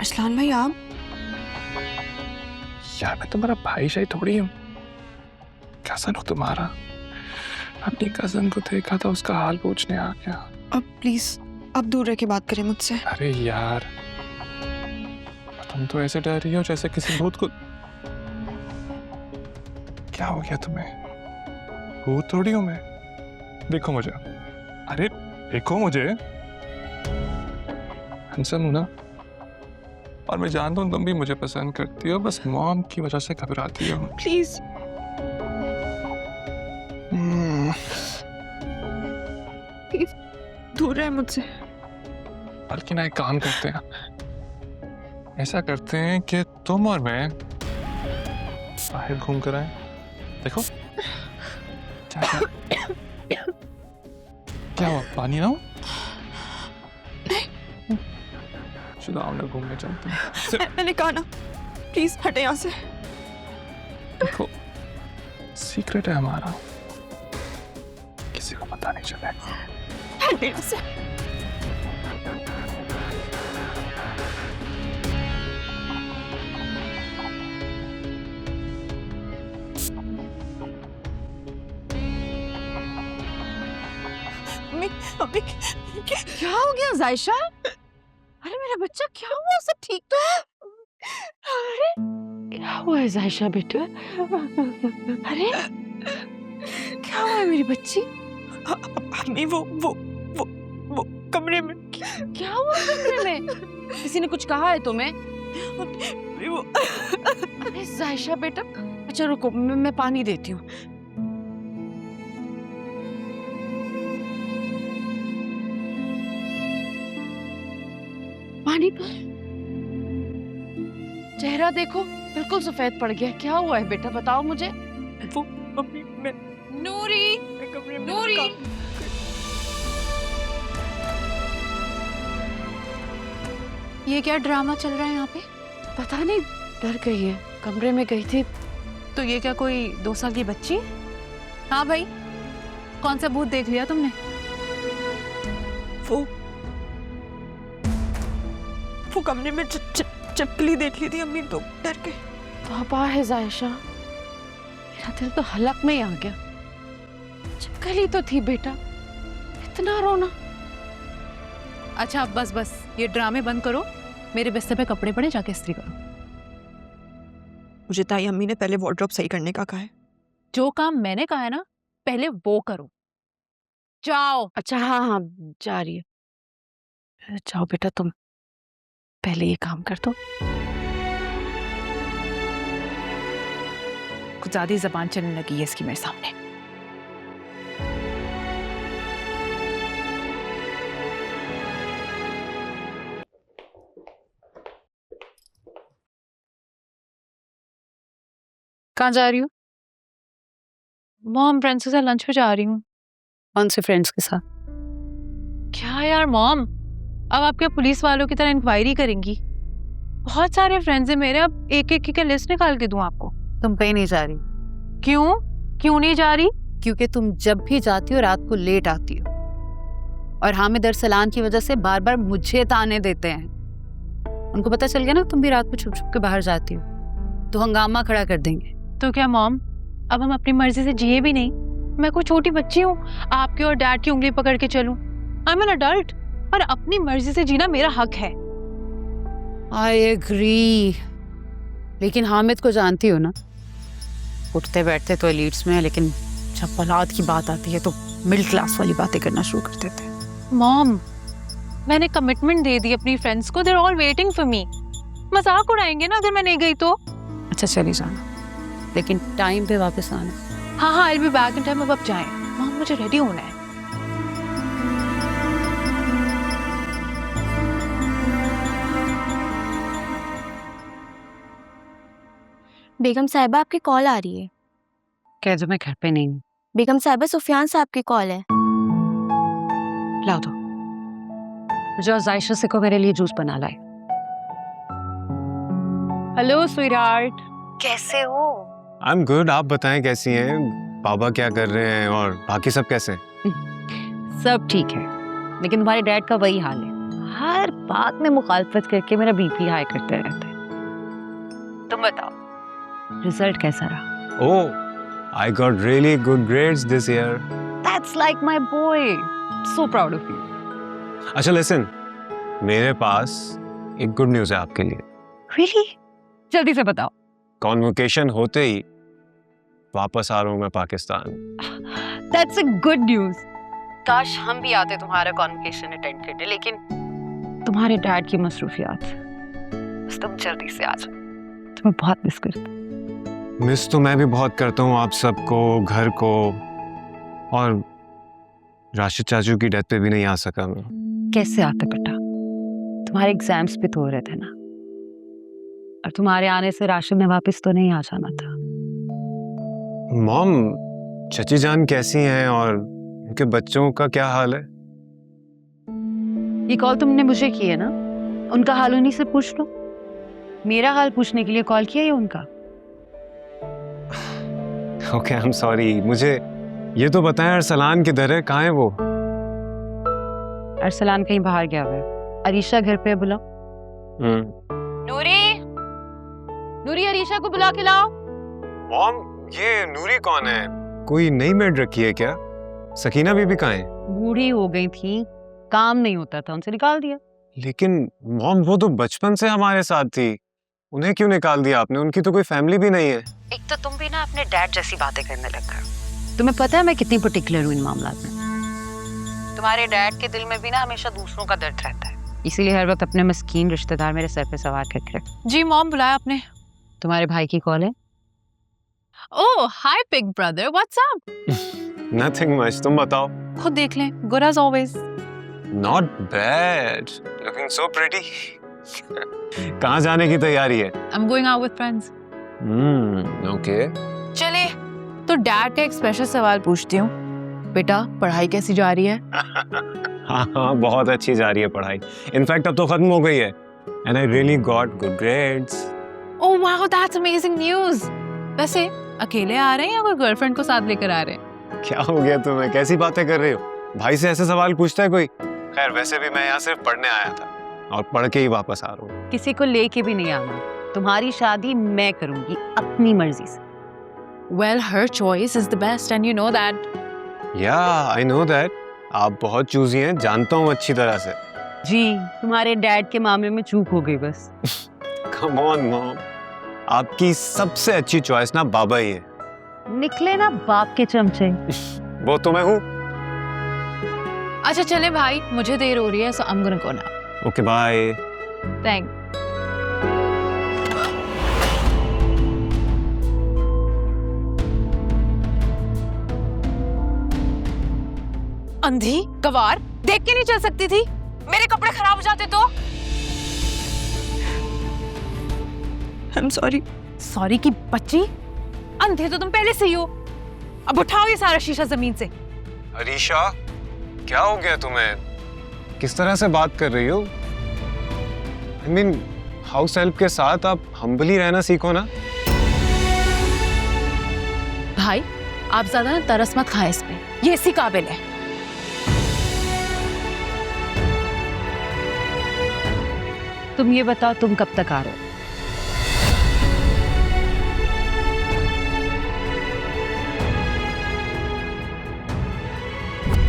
अरसलान भाई आप? यार मैं तुम्हारा भाई शाही थोड़ी हूँ, कजन हूँ तुम्हारा। अपनी कजन को देखा था, उसका हाल पूछने आ गया। अब प्लीज आप दूर रह के बात करें मुझसे। अरे यार तुम तो ऐसे डर रही हो जैसे किसी भूत को। क्या हो गया तुम्हें? भूत थोड़ी हूँ मैं। देखो मुझे, अरे देखो मुझे, हैंडसम हूँ ना। और मैं जानता हूँ तुम भी मुझे पसंद करती हो, बस मॉम की वजह से घबराती हो। प्लीज दूर रहे मुझसे। बल्कि ना एक काम करते हैं, ऐसा करते हैं कि तुम और मैं बाहर घूम कर आए। देखो क्या हुआ, पानी ना हो? चलो आओ ना घूमने चलते हैं। मैंने कहा ना, प्लीज हटे यहाँ से। देखो सीक्रेट है हमारा, किसी को पता नहीं चलेगा। हटे यहाँ से। अम्मी, क्या हो गया जायशा? अरे मेरा बच्चा क्या हुआ? सब ठीक तो है? अरे क्या हुआ है जायशा बेटा? अरे क्या हुआ है मेरी बच्ची? अम्मी वो कमरे में। क्या हुआ कमरे में? किसी ने कुछ कहा है तुम्हें? वो अरे जायशा बेटा, अच्छा रुको, मैं पानी देती हूँ। पानी पर चेहरा देखो, बिल्कुल सफेद पड़ गया। क्या हुआ है बेटा, बताओ मुझे। वो अम्मी मैं नूरी, कमरे में नूरी। ये क्या ड्रामा चल रहा है यहाँ पे? पता नहीं, डर गई है, कमरे में गई थी। तो ये क्या कोई 2 साल की बच्ची? हाँ भाई, कौन सा भूत देख लिया तुमने? वो कमरे में चपली देख ली थी अम्मी, तो डर के। तौबा है जायशा, मेरा दिल तो हलक में ही आ गया। चिपकली तो थी बेटा, इतना रोना। अच्छा अब बस ये ड्रामे बंद करो, मेरे बिस्तर पे कपड़े पड़े, जाके इस्त्री करो। मुझे ताई अम्मी ने पहले वार्डरोब सही करने का कहा है। जो काम मैंने कहा है ना, पहले वो करो। जाओ। अच्छा हाँ, जा रही है। जाओ बेटा, तुम पहले ये काम कर दो। कुछ ज्यादा ही जबान चलने लगी है इसकी मेरे सामने। कहाँ जा रही हूँ? मॉम, फ्रेंड्स के साथ लंच पे जा रही हूँ। कौन से फ्रेंड्स के साथ? क्या यार मॉम, अब आप क्या पुलिस वालों की तरह इंक्वायरी करेंगी? बहुत सारे फ्रेंड्स हैं मेरे, अब एक एक की लिस्ट निकाल के दूं आपको? तुम कहीं नहीं जा रही। क्यों नहीं जा रही? क्योंकि तुम जब भी जाती हो रात को लेट आती हो, और हामिद अरसलान की वजह से बार बार मुझे ताने देते हैं। उनको पता चल गया ना तुम भी रात को छुप छुप के बाहर जाती हो, तो हंगामा खड़ा कर देंगे। तो क्या मॉम, अब हम अपनी मर्जी से जिए भी नहीं? मैं कोई छोटी बच्ची हूँ आपके और डैड की उंगली पकड़ के चलूं? आई एम एन अडल्ट, और अपनी मर्जी से जीना मेरा हक है। आई एग्री, लेकिन हामिद को जानती हो ना, उठते बैठते तो एलीट्स में है, लेकिन जब औलाद की बात आती है तो मिडिल क्लास वाली बातें करना शुरू कर देते हैं। मॉम, मैंने कमिटमेंट दे दी अपनी फ्रेंड्स को, they're all waiting for me. मजाक उड़ाएंगे ना अगर मैं नहीं गई तो? अच्छा चली जाना, लेकिन टाइम पे वापस आना। हाँ I will be back in time. अब जाएं मॉम, मुझे रेडी होना है। बेगम साहिबा आपकी कॉल आ रही है। कह दो मैं घर पे नहीं हूँ। बेगम साहिबा सुफियान साहब की कॉल है। लाओ दो, जो जायशा से को मेरे लिए जूस बना लाए। हेलो स्वीटहार्ट, कैसे हो? आई एम गुड, आप बताएं कैसी हैं? पापा क्या कर रहे हैं और बाकी सब कैसे? सब ठीक है, लेकिन तुम्हारे डैड का वही हाल है, हर बात में मुखालफत करके मेरा बीपी हाई करते रहते हैं। तुम बताओ रिजल्ट कैसा रहा? Oh, I got really good grades this year. That's like my boy. So proud of you. अच्छा लिसन, मेरे पास एक गुड न्यूज़ है आपके लिए। Really? जल्दी से बताओ। कॉन्वोकेशन होते ही वापस आ रहा हूँ मैं Pakistan. That's a good news. काश हम भी आते तुम्हारा कॉन्वोकेशन अटेंड करने, लेकिन तुम्हारे डैड की मसरूफियात। बस तुम जल्दी से आ जाओ, तुम्हें बहुत मिस करती हूँ। मिस तो मैं भी बहुत करता हूँ आप सबको, घर को, और राशिद चाचू की डेथ पे भी नहीं आ सका मैं। कैसे आते बेटा? तुम्हारे एग्जाम्स भी तो हो रहे थे ना, और तुम्हारे आने से राशिद ने वापस तो नहीं आ जाना था। मॉम, चची जान कैसी हैं और उनके बच्चों का क्या हाल है? ये कॉल तुमने मुझे की है ना, उनका हाल उन्हीं से पूछ लो। मेरा हाल पूछने के लिए कॉल किया या उनका? Okay, I am sorry. मुझे ये तो बताएं अरसलान किधर है, कहाँ है वो? अरसलान कहीं बाहर गया हुआ है। अरीशा घर पे है, बुलाओ। नूरी, नूरी अरीशा को बुला के लाओ। मॉम, ये नूरी कौन है? कोई नई मेड रखी है क्या? सकीना बीबी कहाँ है? बूढ़ी हो गई थी, काम नहीं होता था, उनसे निकाल दिया। लेकिन मॉम, वो तो बचपन से हमारे साथ थी, उन्हें क्यों निकाल दिया आपने? उनकी तो कोई फैमिली भी नहीं है। एक तो तुम भी ना अपने डैड जैसी बातें करने लग गए। तुम्हें पता है मैं कितनी पर्टिकुलर हूँ इन मामलात में। तुम्हारे डैड के दिल में भी ना हमेशा दूसरों का दर्द रहता है, इसीलिए हर वक्त अपने मस्कीन रिश्तेदार मेरे सर पे सवार करके रखते। जी मॉम, बुलाया आपने? तुम्हारे भाई की कॉल है? Oh hi big brother, what's up? Nothing much, तुम बताओ। खुद देख लें, good as always. Not bad, looking so pretty. कहाँ जाने की तैयारी है? I am going out with friends. Okay. चले तो डैड का एक स्पेशल सवाल पूछती हूँ। बेटा, पढ़ाई कैसी जा रही है? हाँ हाँ, बहुत अच्छी जा रही है पढ़ाई। इनफैक्ट अब तो खत्म हो गई है, and I really got good grades. Oh wow, that's amazing news. वैसे अकेले आ रहे हैं या कोई गर्लफ्रेंड को साथ लेकर आ रहे हैं? क्या हो गया तुम्हें, कैसी बातें कर रही हो? भाई से ऐसे सवाल पूछता है कोई? खैर, वैसे भी मैं यहाँ सिर्फ पढ़ने आया था और पढ़ के ही वापस आ रहा हूँ। किसी को लेके भी नहीं आना। तुम्हारी शादी मैं करूंगी अपनी मर्जी से। Well, her choice is the best and you know that. या आई नो दैट, आप बहुत चूजी हैं, जानता हूँ अच्छी तरह से। जी, तुम्हारे डैड के मामले में चूक हो गई बस। कम ऑन मॉम, आपकी सबसे अच्छी चॉइस ना बाबा ही है। निकले ना बाप के चमचे। वो तो मैं हूँ। अच्छा चले भाई, मुझे देर हो रही है, so I'm gonna go now. Okay bye. Thanks. अंधी गवार, देख के नहीं चल सकती थी? मेरे कपड़े खराब हो जाते तो? I'm sorry. सॉरी की बच्ची, अंधे तो तुम पहले से ही हो। अब उठाओ ये सारा शीशा जमीन से। अरीशा, क्या हो गया तुम्हें? किस तरह से बात कर रही हो? I mean, हाउस हेल्प के साथ आप हम्बली रहना सीखो ना। भाई, आप ज्यादा ना तरस मत खाएं इस पे, ये इसी काबिल है। तुम ये बताओ, तुम कब तक आ रहे हो?